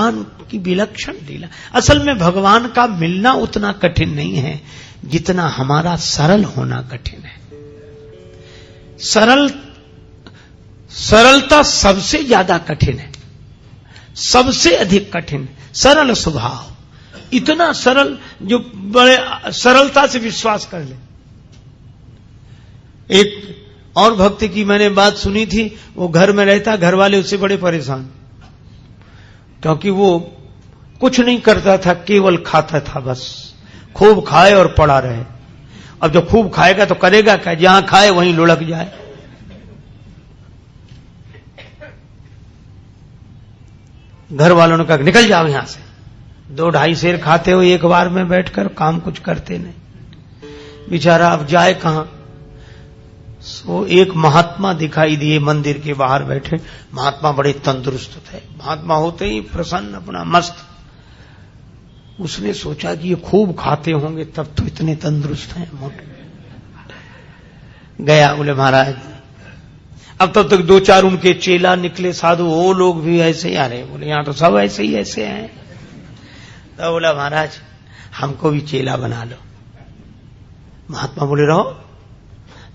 भगवान की विलक्षण लीला। असल में भगवान का मिलना उतना कठिन नहीं है जितना हमारा सरल होना कठिन है। सरलता सबसे ज्यादा कठिन है, सबसे अधिक कठिन। सरल स्वभाव, इतना सरल जो बड़े सरलता से विश्वास कर ले। एक और भक्त की मैंने बात सुनी थी, वो घर में रहता, घर वाले उससे बड़े परेशान, क्योंकि वो कुछ नहीं करता था, केवल खाता था, बस खूब खाए और पड़ा रहे। अब जब खूब खाएगा तो करेगा क्या, जहां खाए वहीं लुढ़क जाए। घर वालों ने कहा निकल जाओ यहां से, 2-2.5 सेर खाते हो एक बार में बैठकर, काम कुछ करते नहीं। बेचारा अब जाए कहां। सो एक महात्मा दिखाई दिए मंदिर के बाहर बैठे। महात्मा बड़े तंदुरुस्त थे, महात्मा होते ही प्रसन्न, अपना मस्त। उसने सोचा कि ये खूब खाते होंगे तब तो इतने तंदुरुस्त हैं, मोटे। गया, बोले महाराज, अब तब तक 2-4 उनके चेला निकले साधु, वो लोग भी ऐसे ही आ रहे। बोले यहां तो सब ऐसे ही ऐसे हैं। तो बोला महाराज हमको भी चेला बना लो। महात्मा बोले रहो।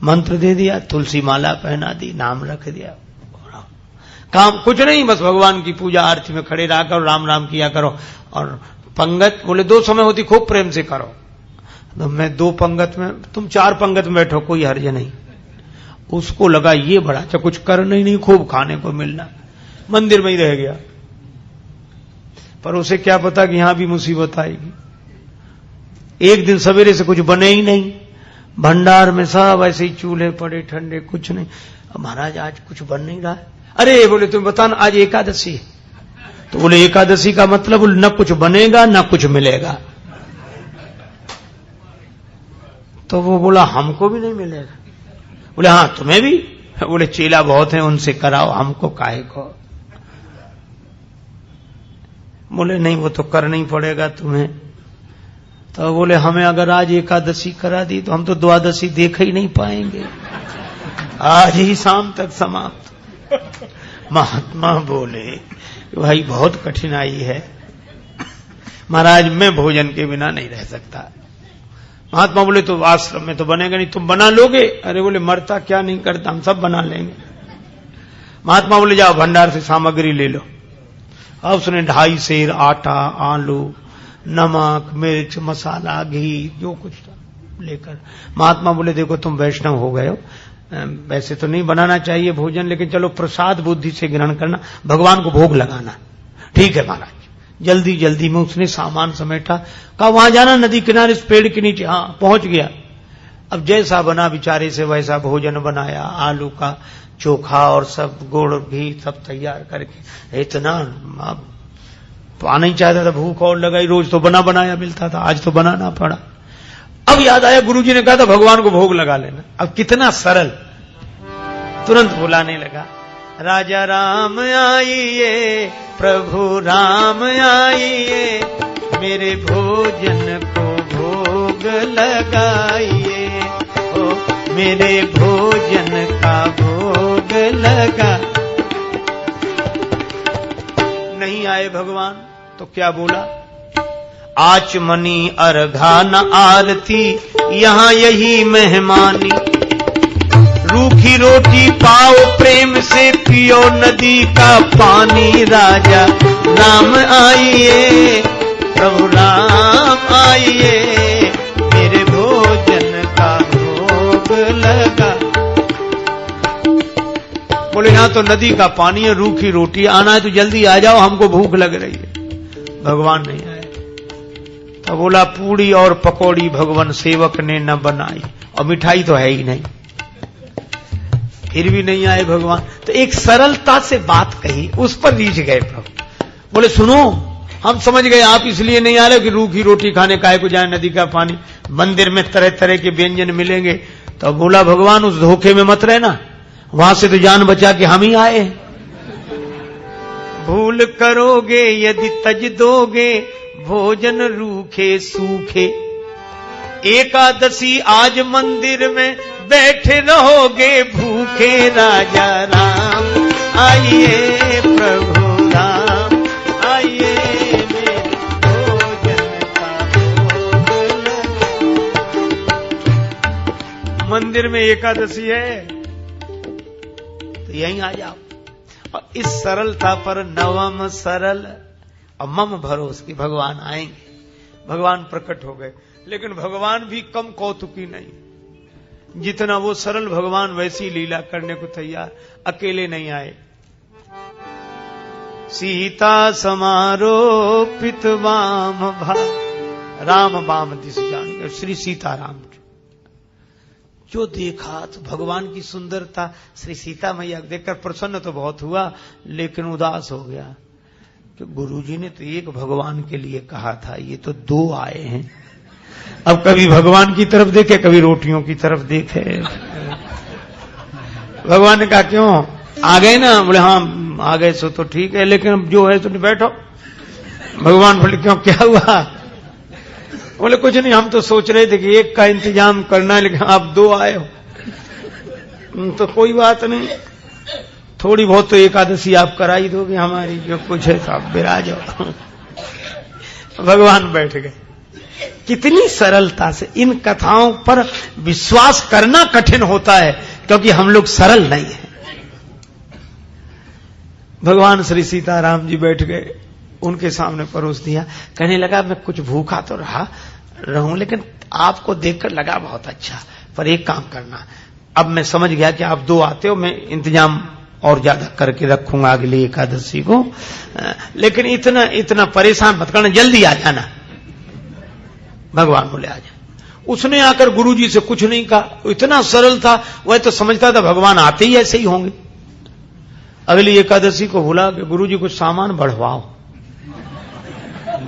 मंत्र दे दिया, तुलसी माला पहना दी, नाम रख दिया, काम कुछ नहीं, बस भगवान की पूजा आरती में खड़े रहा करो, राम राम किया करो। और पंगत बोले 2 समय होती, खूब प्रेम से करो। तो मैं 2 पंगत में, तुम 4 पंगत में बैठो, कोई हर्ज नहीं। उसको लगा ये बड़ा अच्छा, कुछ करना ही नहीं, खूब खाने को मिलना, मंदिर में ही रह गया। पर उसे क्या पता कि यहां भी मुसीबत आएगी। एक दिन सवेरे से कुछ बने ही नहीं, भंडार में सब ऐसे ही चूल्हे पड़े ठंडे, कुछ नहीं। महाराज आज कुछ बन नहीं रहा है। अरे बोले तुम बताना, आज एकादशी है। तो बोले एकादशी का मतलब न कुछ बनेगा न कुछ मिलेगा। तो वो बोला हमको भी नहीं मिलेगा। बोले हाँ तुम्हें भी। बोले चेला बहुत हैं, उनसे कराओ, हमको काहे को। बोले नहीं वो तो करना ही पड़ेगा तुम्हें। तो बोले हमें अगर आज एकादशी करा दी तो हम तो द्वादशी देख ही नहीं पाएंगे, आज ही शाम तक समाप्त। महात्मा बोले भाई बहुत कठिनाई है महाराज, मैं भोजन के बिना नहीं रह सकता। महात्मा बोले तो आश्रम में तो बनेगा नहीं, तुम बना लोगे? अरे बोले मरता क्या नहीं करता, हम सब बना लेंगे। महात्मा बोले जाओ भंडार से सामग्री ले लो। अब उसने 2.5 सेर आटा, आलू, नमक, मिर्च, मसाला, घी, जो कुछ था लेकर। महात्मा बोले देखो तुम वैष्णव हो गए हो, वैसे तो नहीं बनाना चाहिए भोजन, लेकिन चलो प्रसाद बुद्धि से ग्रहण करना, भगवान को भोग लगाना। ठीक है महाराज। जल्दी जल्दी में उसने सामान समेटा, कहा वहां जाना नदी किनारे इस पेड़ के नीचे। हाँ पहुंच गया। अब जैसा बना बेचारे से वैसा भोजन बनाया, आलू का चोखा और सब गुड़ घी सब तैयार करके। इतना पाना ही चाहता था, भूख और लगाई, रोज तो बना बनाया मिलता था, आज तो बनाना पड़ा। अब याद आया गुरुजी ने कहा था भगवान को भोग लगा लेना। अब कितना सरल, तुरंत बुलाने लगा, राजा राम आइए, प्रभु राम आइए, मेरे भोजन को भोग लगाइए, ओ मेरे भोजन का भोग लगा। नहीं आए भगवान तो क्या बोला, आचमनी अर्घा न आरती, यहां यही मेहमानी, रूखी रोटी पाओ प्रेम से, पियो नदी का पानी, राजा राम आइए, प्रभु राम आइए, मेरे भोजन का भोग लगा। बोले यहां तो नदी का पानी है, रूखी रोटी, आना है तो जल्दी आ जाओ, हमको भूख लग रही है। भगवान नहीं आए तो बोला पूड़ी और पकौड़ी भगवान सेवक ने न बनाई, और मिठाई तो है ही नहीं। फिर भी नहीं आए भगवान, तो एक सरलता से बात कही, उस पर रीझ गए प्रभु। बोले सुनो, हम समझ गए आप इसलिए नहीं आ रहे कि रूखी रोटी खाने काहे को जाए, नदी का पानी, मंदिर में तरह तरह के व्यंजन मिलेंगे। तो बोला भगवान उस धोखे में मत रहना, वहां से तो जान बचा के हम ही आए। भूल करोगे यदि तज दोगे, भोजन रूखे सूखे, एकादशी आज मंदिर में बैठे रहोगे भूखे, राजा राम आइए, प्रभु राम आइए। लगाइए, मेरे भोजन का भोग लगाइए। मंदिर में एकादशी है तो यहीं आ जाओ। और इस सरलता पर नवम सरल और मम भरोस की भगवान आएंगे। भगवान प्रकट हो गए, लेकिन भगवान भी कम कौतुकी नहीं। जितना वो सरल भगवान वैसी लीला करने को तैयार, अकेले नहीं आए। सीता समारोपित वाम भा, राम वाम दिस जान, श्री सीताराम जो देखा तो भगवान की सुंदरता, श्री सीता मैया देखकर प्रसन्न तो बहुत हुआ, लेकिन उदास हो गया कि गुरुजी ने तो एक भगवान के लिए कहा था, ये तो दो आए हैं। अब कभी भगवान की तरफ देखे, कभी रोटियों की तरफ देखे। भगवान ने कहा क्यों आ गए ना? बोले हाँ आ गए सो तो ठीक है, लेकिन अब जो है तो बैठो। भगवान बोले क्यों, क्या हुआ? बोले कुछ नहीं, हम तो सोच रहे थे कि एक का इंतजाम करना है, लेकिन आप दो आए हो तो कोई बात नहीं, थोड़ी बहुत तो एकादशी आप करा ही दोगे हमारी, जो कुछ है तो आप विराज हो। भगवान बैठ गए। कितनी सरलता से इन कथाओं पर विश्वास करना कठिन होता है, क्योंकि हम लोग सरल नहीं हैं। भगवान श्री सीताराम जी बैठ गए, उनके सामने परोस दिया। कहने लगा मैं कुछ भूखा तो रहूं, लेकिन आपको देखकर लगा बहुत अच्छा, पर एक काम करना, अब मैं समझ गया कि आप दो आते हो, मैं इंतजाम और ज्यादा करके रखूंगा अगली एकादशी को, लेकिन इतना परेशान मत करना, जल्दी आ जाना। भगवान बोले आ जा। उसने आकर गुरुजी से कुछ नहीं कहा, इतना सरल था, वह तो समझता था भगवान आते ही ऐसे ही होंगे। अगली एकादशी को बोला कि गुरुजी कुछ सामान बढ़वाओ।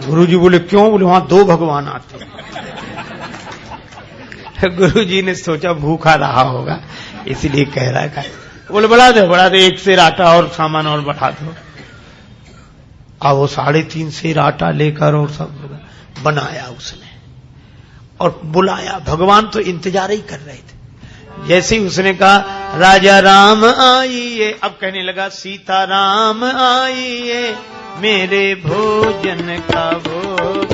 गुरुजी बोले क्यों? बोले वहां दो भगवान आते। गुरुजी ने सोचा भूखा रहा होगा, इसलिए कह रहा है। बोले बढ़ा दे, एक सेर आटा और सामान और बढ़ा दो। अब वो 3.5 सेर आटा लेकर और सब बनाया उसने और बुलाया। भगवान तो इंतजार ही कर रहे थे। जैसे ही उसने कहा राजा राम आइए, अब कहने लगा सीता राम आइए, मेरे भोजन का भोग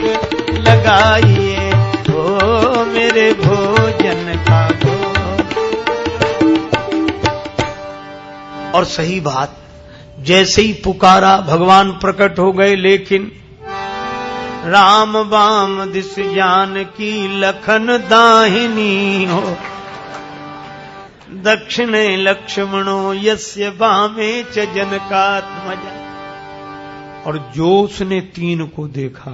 लगाइए, ओ मेरे भोजन का भोग। और सही बात, जैसे ही पुकारा भगवान प्रकट हो गए, लेकिन राम बाम दिस जान की लखन दाहिनी हो, दक्षिणे लक्ष्मणो यस्य बामे च जनकात्मजा। और जो उसने 3 को देखा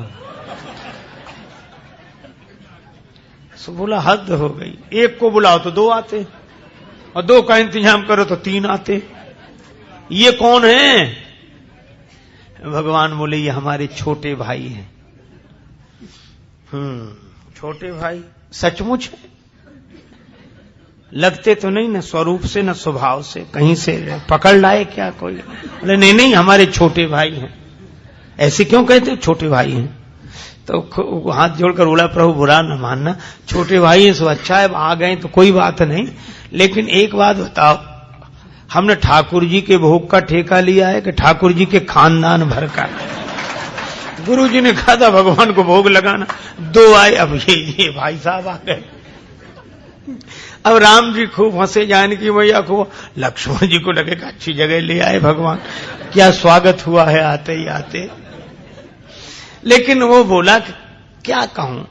सो बोला हद हो गई, एक को बुलाओ तो 2 आते, और 2 का इंतजाम करो तो 3 आते, ये कौन है? भगवान बोले ये हमारे छोटे भाई हैं। छोटे भाई सचमुच है? लगते तो नहीं न स्वरूप से न स्वभाव से, कहीं से पकड़ लाए क्या कोई? बोले नहीं हमारे छोटे भाई हैं। ऐसे क्यों कहते? छोटे भाई हैं। तो हाथ जोड़कर बोला प्रभु बुरा न मानना, छोटे भाई हैं सो अच्छा है, आ गए तो कोई बात नहीं, लेकिन एक बात बताओ, हमने ठाकुर जी के भोग का ठेका लिया है कि ठाकुर जी के खानदान भर का? गुरु जी ने कहा था भगवान को भोग लगाना, 2 आए, अब ये भाई साहब आ गए। अब राम जी खूब हंसे, जानकी मैया को, लक्ष्मण जी को लगे अच्छी जगह ले आए भगवान, क्या स्वागत हुआ है आते ही आते। लेकिन वो बोला क्या कहूं,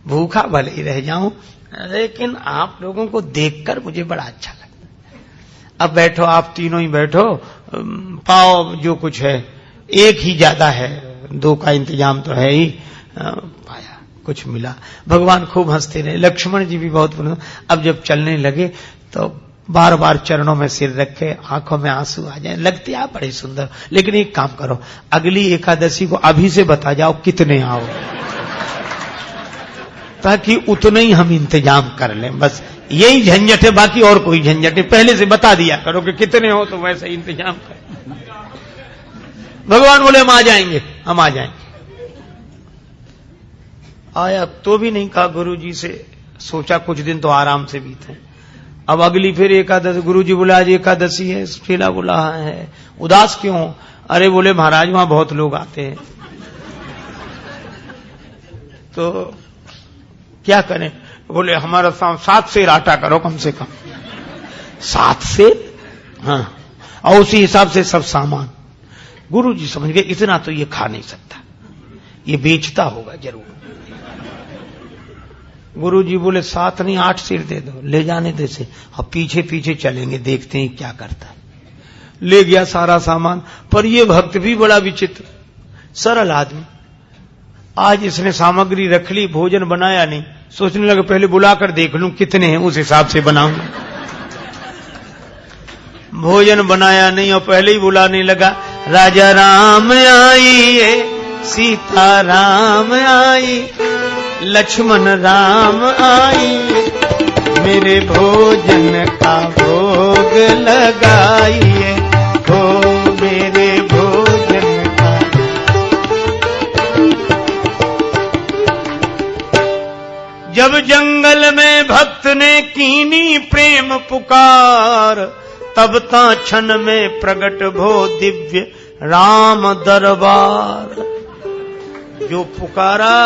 भूखा भले ही रह जाऊं, लेकिन आप लोगों को देखकर मुझे बड़ा अच्छा लगता। अब बैठो, आप तीनों ही बैठो, पाओ जो कुछ है, एक ही ज्यादा है, 2 का इंतजाम तो है ही। पाया कुछ मिला। भगवान खूब हंसते रहे, लक्ष्मण जी भी बहुत प्रसन्न। अब जब चलने लगे तो बार बार चरणों में सिर रखे, आंखों में आंसू आ जाए, लगते आप बड़े सुंदर। लेकिन एक काम करो, अगली एकादशी को अभी से बता जाओ कितने आओ, ताकि उतने ही हम इंतजाम कर लें। बस यही झंझट है, बाकी और कोई झंझट है, पहले से बता दिया करो कि कितने हो, तो वैसे इंतजाम कर। भगवान बोले हम आ जाएंगे, हम आ जाएंगे। आया तो भी नहीं कहा गुरु जी से, सोचा कुछ दिन तो आराम से बीते। अब अगली फिर एकादशी, गुरु जी बोला आज एकादशी है, चेला बोला है, उदास क्यों? अरे बोले महाराज वहां बहुत लोग आते हैं। तो क्या करें? बोले हमारा 7 सेर आटा करो कम से कम। 7 सेर? हाँ, और उसी हिसाब से सब सामान। गुरुजी समझ गए इतना तो ये खा नहीं सकता, ये बेचता होगा जरूर। गुरुजी बोले 7 नहीं 8 सेर दे दो, ले जाने दे से। अब पीछे पीछे चलेंगे, देखते हैं क्या करता है। ले गया सारा सामान। पर ये भक्त भी बड़ा विचित्र, सरल आदमी। आज इसने सामग्री रख ली, भोजन बनाया नहीं। सोचने लगा पहले बुलाकर देख लूं कितने हैं, उस हिसाब से बनाऊंगा। भोजन बनाया नहीं और पहले ही बुलाने लगा, राजा राम आइए, सीता राम आई, लक्ष्मण राम आई, मेरे भोजन का भोग लगाइए, हो मेरे भोजन का। जब जंगल में भक्त ने कीनी प्रेम पुकार, तब ता क्षण में प्रगट भो दिव्य राम दरबार। जो पुकारा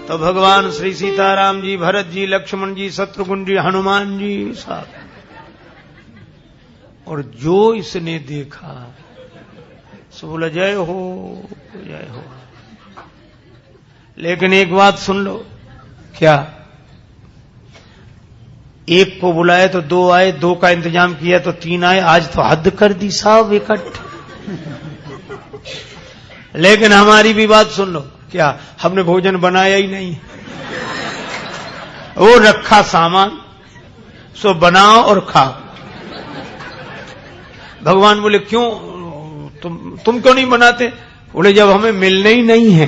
तो भगवान श्री सीताराम जी, भरत जी, लक्ष्मण जी, शत्रुघ्न जी, हनुमान जी साहब। और जो इसने देखा सो बोला जय हो जय हो। लेकिन एक बात सुन लो, क्या? एक को बुलाया तो 2 आए, 2 का इंतजाम किया तो 3 आए। आज तो हद कर दी साहब इकट्ठे। लेकिन हमारी भी बात सुन लो, क्या हमने भोजन बनाया ही नहीं, वो रखा सामान, सो बनाओ और खाओ। भगवान बोले क्यों तुम क्यों नहीं बनाते? बोले जब हमें मिलने ही नहीं है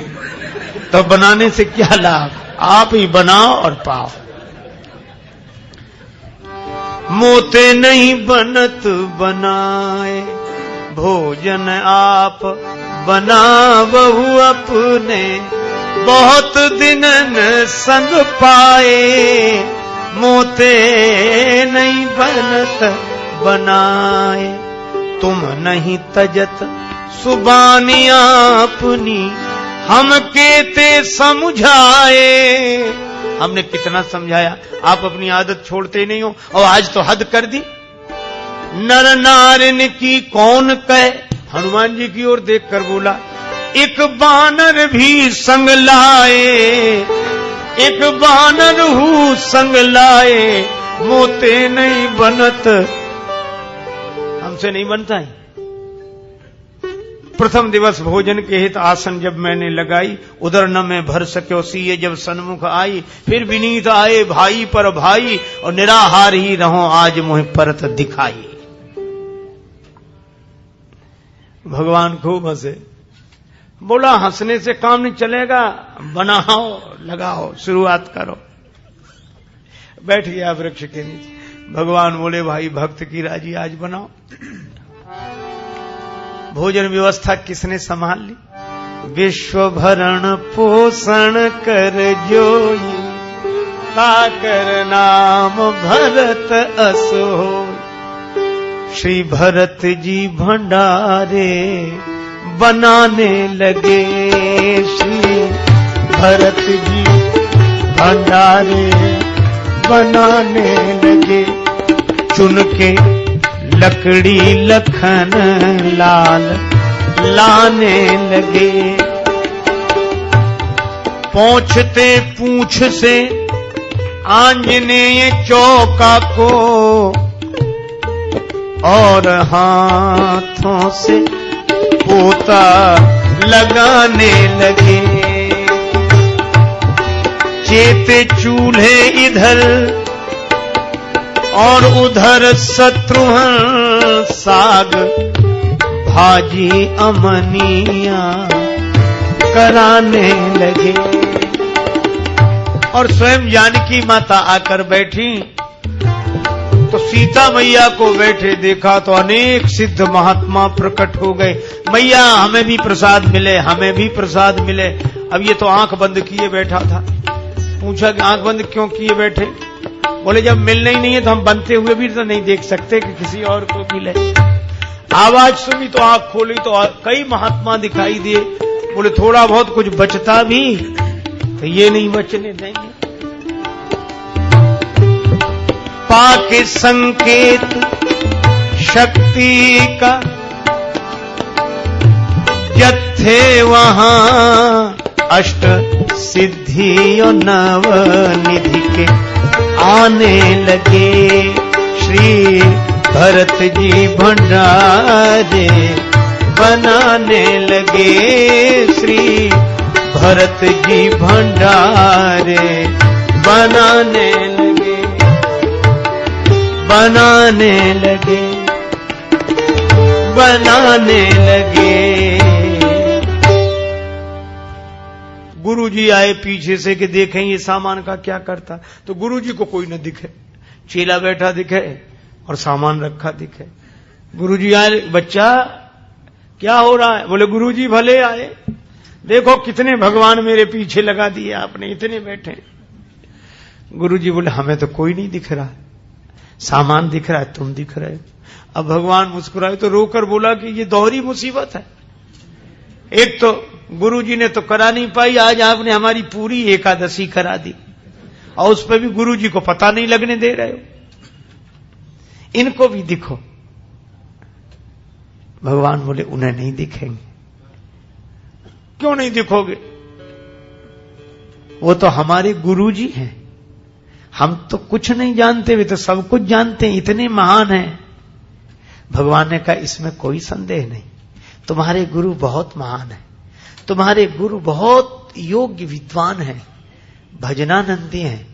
तो बनाने से क्या लाभ, आप ही बनाओ और पाओ। मोते नहीं बनत बनाए, भोजन आप बनावहु अपने, बहुत दिनन संग पाए, मोते नहीं बनत बनाए, तुम नहीं तजत सुबानी अपनी, हम केते समझाए। हमने कितना समझाया, आप अपनी आदत छोड़ते नहीं हो, और आज तो हद कर दी। नर नारिन की कौन कहे, हनुमान जी की ओर देखकर बोला, एक बानर भी संग लाए, एक बानर हूँ संग लाए, मोते नहीं बनत, हमसे नहीं बनता है। प्रथम दिवस भोजन के हित आसन जब मैंने लगाई, उधर न मैं भर सके सीए जब सन्मुख आई, फिर विनीत आए भाई पर भाई, और निराहार ही रहो आज मुझे परत दिखाई। भगवान खूब हंसे, बोला हंसने से काम नहीं चलेगा, बनाओ लगाओ शुरुआत करो। बैठ गया वृक्ष के नीचे। भगवान बोले भाई भक्त की राजी आज बनाओ। भोजन व्यवस्था किसने संभाल ली? विश्व भरण पोषण कर जोई, ताकर नाम भरत असो। श्री भरत जी भंडारे बनाने लगे, श्री भरत जी भंडारे बनाने लगे। चुन के लकड़ी लखन लाल लाने लगे, पहुंचते पूंछ से आंजनेय चौका को, और हाथों से पोता लगाने लगे। चेते चूल्हे इधर और उधर शत्रुघ्न साग भाजी अमनिया कराने लगे। और स्वयं जानकी माता आकर बैठी तो सीता मैया को बैठे देखा तो अनेक सिद्ध महात्मा प्रकट हो गए। मैया हमें भी प्रसाद मिले, हमें भी प्रसाद मिले। अब ये तो आंख बंद किए बैठा था। पूछा कि आंख बंद क्यों किए बैठे? बोले जब मिलना ही नहीं है तो हम बनते हुए भी तो नहीं देख सकते कि किसी और को मिले। आवाज सुनी तो आंख खोली तो कई महात्मा दिखाई दिए। बोले थोड़ा बहुत कुछ बचता भी तो ये नहीं बचने देंगे। पाके संकेत शक्ति का यथे वहां अष्ट सिद्धि और नव निधि के आने लगे। श्री भरत जी भंडारे बनाने लगे। श्री भरत जी भंडारे बनाने लगे, बनाने लगे, बनाने लगे। गुरुजी आए पीछे से कि देखें ये सामान का क्या करता, तो गुरुजी को कोई न दिखे, चेला बैठा दिखे और सामान रखा दिखे। गुरुजी आए, बच्चा क्या हो रहा है? बोले गुरुजी भले आए, देखो कितने भगवान मेरे पीछे लगा दिए आपने, इतने बैठे। गुरुजी बोले हमें तो कोई नहीं दिख रहा, सामान दिख रहा है, तुम दिख रहे हो। अब भगवान मुस्कुराए तो रोकर बोला कि ये दोहरी मुसीबत है। एक तो गुरुजी ने तो करा नहीं पाई, आज आपने हमारी पूरी एकादशी करा दी और उस पर भी गुरुजी को पता नहीं लगने दे रहे हो। इनको भी दिखो। भगवान बोले उन्हें नहीं दिखेंगे। क्यों नहीं दिखोगे? वो तो हमारे गुरुजी हैं, हम तो कुछ नहीं जानते, वे तो सब कुछ जानते हैं, इतने महान हैं। भगवान ने कहा इसमें कोई संदेह नहीं, तुम्हारे गुरु बहुत महान है, तुम्हारे गुरु बहुत योग्य विद्वान हैं, भजनानंदी हैं,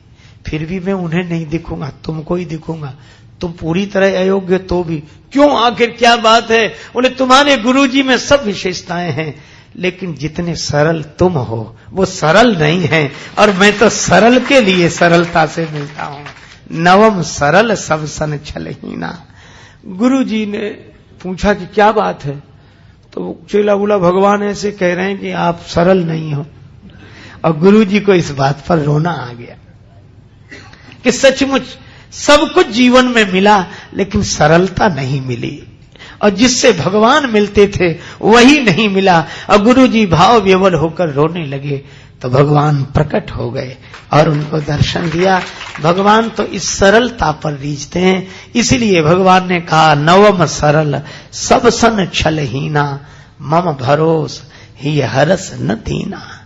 फिर भी मैं उन्हें नहीं दिखूंगा, तुमको ही दिखूंगा। तुम पूरी तरह अयोग्य तो भी। क्यों, आखिर क्या बात है? बोले तुम्हारे गुरुजी में सब विशेषताएं हैं, लेकिन जितने सरल तुम हो वो सरल नहीं है, और मैं तो सरल के लिए सरलता से मिलता हूं। नवम सरल सब सन छलहीना। गुरुजी ने पूछा कि क्या बात है? तो चेला बोला भगवान ऐसे कह रहे हैं कि आप सरल नहीं हो। और गुरुजी को इस बात पर रोना आ गया कि सचमुच सब कुछ जीवन में मिला, लेकिन सरलता नहीं मिली, और जिससे भगवान मिलते थे वही नहीं मिला। और गुरुजी भाव विवल होकर रोने लगे तो भगवान प्रकट हो गए और उनको दर्शन दिया। भगवान तो इस सरलता पर रीझते हैं, इसलिए भगवान ने कहा नवम सरल सब सन छलहीना, मम भरोस ही हरस न दीना।